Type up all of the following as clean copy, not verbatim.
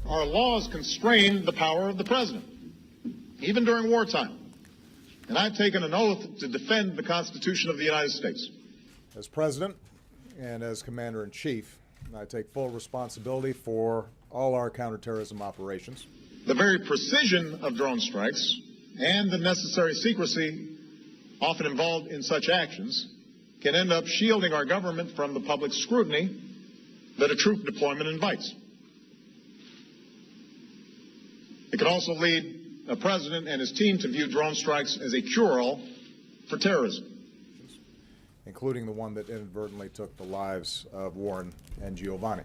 Our laws constrain the power of the president, even during wartime. And I've taken an oath to defend the Constitution of the United States. As president and as commander-in-chief, I take full responsibility for all our counterterrorism operations. The very precision of drone strikes and the necessary secrecy often involved in such actions can end up shielding our government from the public scrutiny that a troop deployment invites. It can also lead a president and his team to view drone strikes as a cure-all for terrorism, including the one that inadvertently took the lives of Warren and Giovanni.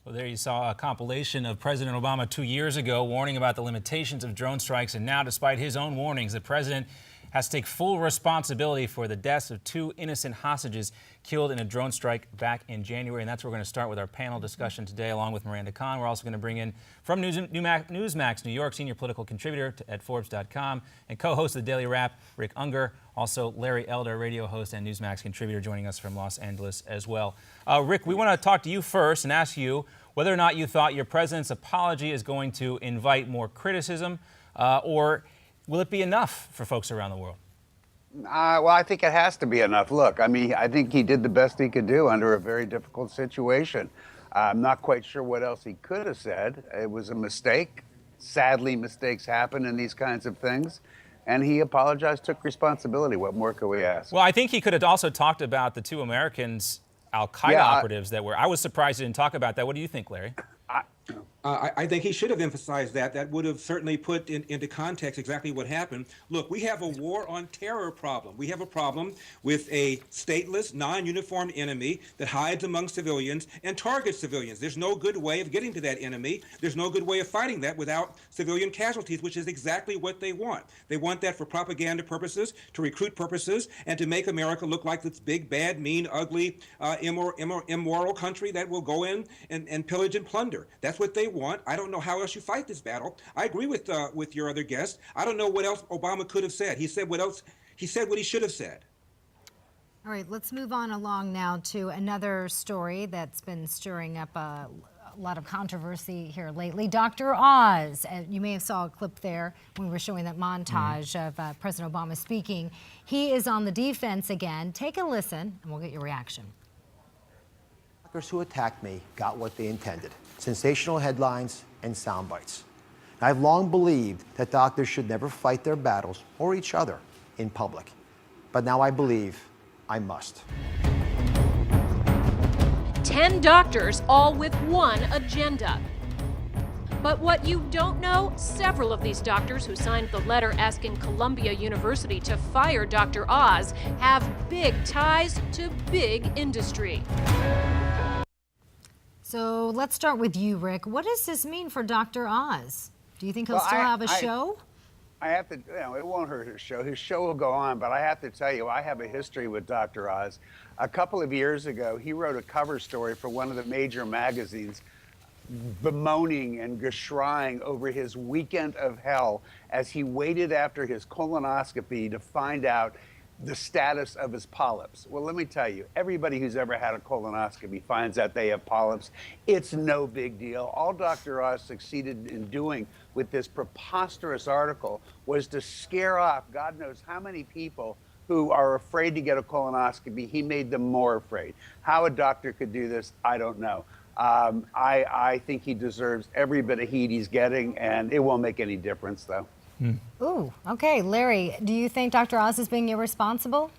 Well, there you saw a compilation of President Obama 2 years ago warning about the limitations of drone strikes, and now, despite his own warnings, the president has to take full responsibility for the deaths of 2 innocent hostages killed in a drone strike back in January. And that's where we're going to start with our panel discussion today, along with Miranda Kahn. We're also going to bring in from Newsmax, New York, senior political contributor at Forbes.com and co-host of the Daily Wrap, Rick Unger. Also, Larry Elder, radio host and Newsmax contributor, joining us from Los Angeles as well. Rick, we want to talk to you first and ask you whether or not you thought your president's apology is going to invite more criticism, or will it be enough for folks around the world? Well, I think it has to be enough. Look, I mean, I think he did the best he could do under a very difficult situation. I'm not quite sure what else he could have said. It was a mistake. Sadly, mistakes happen in these kinds of things. And he apologized, took responsibility. What more could we ask? Well, I think he could have also talked about the 2 Americans, Al-Qaeda operatives that were. I was surprised he didn't talk about that. What do you think, Larry? I think he should have emphasized that. That would have certainly put into context exactly what happened. Look, we have a war on terror problem. We have a problem with a stateless, non-uniformed enemy that hides among civilians and targets civilians. There's no good way of getting to that enemy. There's no good way of fighting that without civilian casualties, which is exactly what they want. They want that for propaganda purposes, to recruit purposes, and to make America look like this big, bad, mean, ugly, immoral country that will go in and pillage and plunder. That's what they want. I don't know how else you fight this battle. I agree with your other guest. I don't know what else Obama could have said. He said what he should have said. All right, let's move on along now to another story that's been stirring up a lot of controversy here lately. Dr. Oz, you may have saw a clip there when we were showing that montage of President Obama speaking. He is on the defense again. Take a listen, and we'll get your reaction. Doctors who attacked me got what they intended: sensational headlines and sound bites. I've long believed that doctors should never fight their battles or each other in public, but now I believe I must. 10 doctors, all with one agenda. But what you don't know, several of these doctors who signed the letter asking Columbia University to fire Dr. Oz have big ties to big industry. So let's start with you, Rick. What does this mean for Dr. Oz? Do you think he'll still have a show? I have to, it won't hurt his show. His show will go on, but I have to tell you, I have a history with Dr. Oz. A couple of years ago, he wrote a cover story for one of the major magazines, bemoaning and gushing over his weekend of hell as he waited after his colonoscopy to find out the status of his polyps. Well, let me tell you, everybody who's ever had a colonoscopy finds out they have polyps. It's no big deal. All Dr. Oz succeeded in doing with this preposterous article was to scare off God knows how many people who are afraid to get a colonoscopy. He made them more afraid. How a doctor could do this, I don't know. I think he deserves every bit of heat he's getting, and it won't make any difference, though. Ooh, okay. Larry, do you think Dr. Oz is being irresponsible?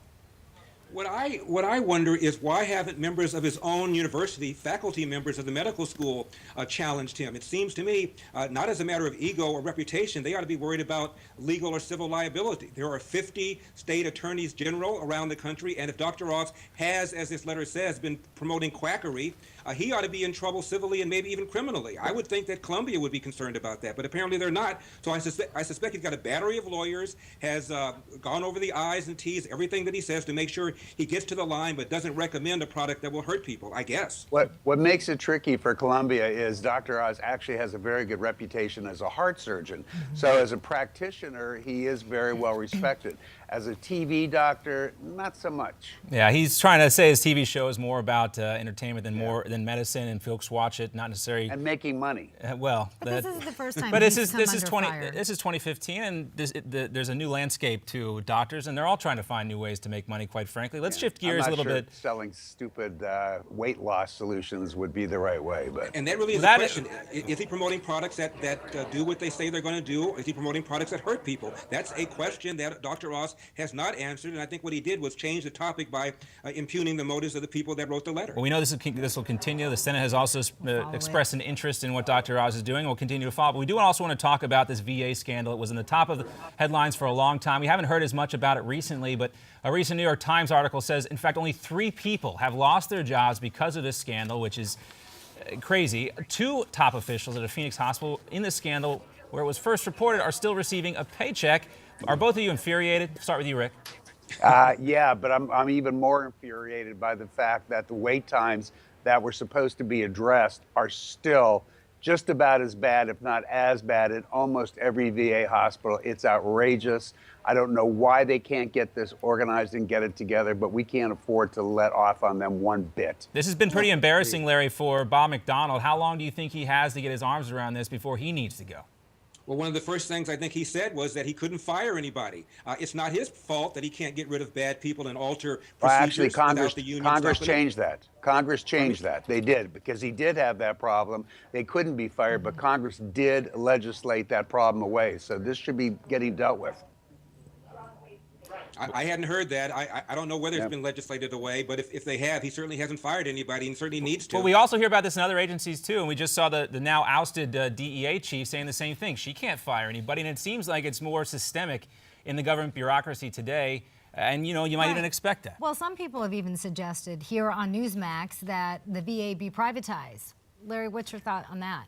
What I wonder is why haven't members of his own university, faculty members of the medical school, challenged him? It seems to me, not as a matter of ego or reputation, they ought to be worried about legal or civil liability. There are 50 state attorneys general around the country, and if Dr. Oz has, as this letter says, been promoting quackery, he ought to be in trouble civilly and maybe even criminally. I would think that Columbia would be concerned about that, but apparently they're not. So I suspect he's got a battery of lawyers, has gone over the I's and T's, everything that he says to make sure he gets to the line, but doesn't recommend a product that will hurt people, I guess. What makes it tricky for Columbia is Dr. Oz actually has a very good reputation as a heart surgeon. So as a practitioner, he is very well respected. As a TV doctor, not so much. Yeah, he's trying to say his TV show is more about entertainment than medicine, and folks watch it, not necessarily. And making money. Well, but this isn't the first time. But this is under 20. fire. This is 2015, and there's a new landscape to doctors, and they're all trying to find new ways to make money. Quite frankly, let's shift gears a little bit. Selling stupid weight loss solutions would be the right way, but. And that really is the question. Is he promoting products that do what they say they're going to do? Or is he promoting products that hurt people? That's a question that Dr. Oz has not answered, and I think what he did was change the topic by impugning the motives of the people that wrote the letter. Well, we know this will continue. The Senate has also expressed an interest in what Dr. Oz is doing, and we'll continue to follow. But we do also want to talk about this VA scandal. It was in the top of the headlines for a long time. We haven't heard as much about it recently, but a recent New York Times article says, in fact, only 3 people have lost their jobs because of this scandal, which is crazy. 2 top officials at a Phoenix hospital in the scandal, where it was first reported, are still receiving a paycheck. Are both of you infuriated? Start with you, Rick. Yeah, but I'm even more infuriated by the fact that the wait times that were supposed to be addressed are still just about as bad, if not as bad, at almost every VA hospital. It's outrageous. I don't know why they can't get this organized and get it together, but we can't afford to let off on them one bit. This has been pretty embarrassing, Larry, for Bob McDonald. How long do you think he has to get his arms around this before he needs to go? Well, one of the first things I think he said was that he couldn't fire anybody. It's not his fault that he can't get rid of bad people and alter procedures without the union. Congress changed that. Congress changed that. They did, because he did have that problem. They couldn't be fired, but Congress did legislate that problem away. So this should be getting dealt with. I hadn't heard that. I don't know whether it's been legislated away, but if they have, he certainly hasn't fired anybody and certainly needs to. Well, we also hear about this in other agencies, too, and we just saw the now ousted DEA chief saying the same thing. She can't fire anybody, and it seems like it's more systemic in the government bureaucracy today, and, you know, you might even expect that. Well, some people have even suggested here on Newsmax that the VA be privatized. Larry, what's your thought on that?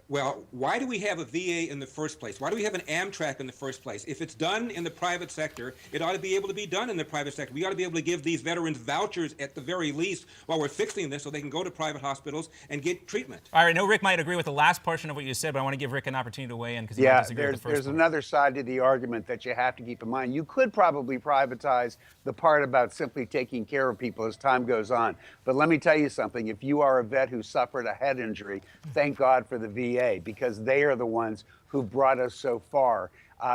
Well, why do we have a VA in the first place? Why do we have an Amtrak in the first place? If it's done in the private sector, it ought to be able to be done in the private sector. We ought to be able to give these veterans vouchers at the very least while we're fixing this so they can go to private hospitals and get treatment. All right, I know Rick might agree with the last portion of what you said, but I want to give Rick an opportunity to weigh in because he might disagree with the first there's one. another side to the argument that you have to keep in mind. You could probably privatize the part about simply taking care of people as time goes on. But let me tell you something. If you are a vet who suffered a head injury, thank God for the VA, because they are the ones who brought us so far.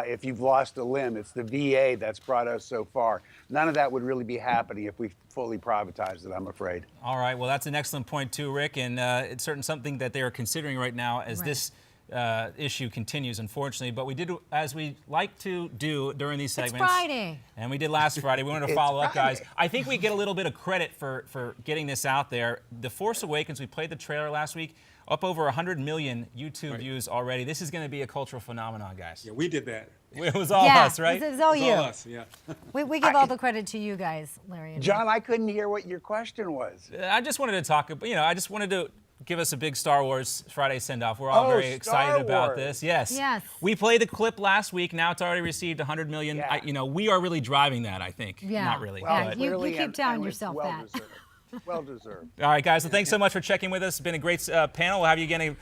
If you've lost a limb, it's the VA that's brought us so far. None of that would really be happening if we fully privatized it, I'm afraid. All right, well, that's an excellent point too, Rick, and it's certainly something that they are considering right now as this issue continues, unfortunately. But we did, as we like to do during these segments. It's Friday. And we did last Friday. We wanted to follow up, guys. I think we get a little bit of credit for getting this out there. The Force Awakens, we played the trailer last week. Up over 100 million YouTube views already. This is going to be a cultural phenomenon, guys. Yeah, we did that. It was all us, right? It was all you. All us, yeah. We give all the credit to you guys, Larry. And John, I couldn't hear what your question was. I just wanted to talk, I just wanted to give us a big Star Wars Friday send-off. We're all very excited about this. Yes. We played the clip last week. Now it's already received 100 million. Yeah. We are really driving that, I think. Yeah. Not really. Well, you keep telling yourself that. Well deserved. All right, guys. So thanks so much for checking with us. It's been a great panel. We'll have you again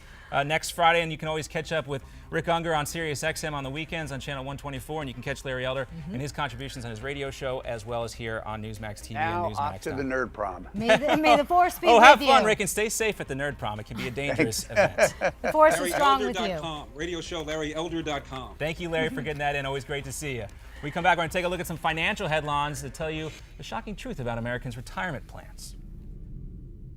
next Friday, and you can always catch up with Rick Unger on Sirius XM on the weekends on channel 124, and you can catch Larry Elder and his contributions on his radio show, as well as here on Newsmax TV now and Newsmax. Off to the Nerd Prom. May the Force be with you. Oh, have fun, Rick, and stay safe at the Nerd Prom. It can be a dangerous event. The Force is strong with you. Radio show, LarryElder.com. Thank you, Larry, for getting that in. Always great to see you. When we come back, we're going to take a look at some financial headlines to tell you the shocking truth about Americans' retirement plans.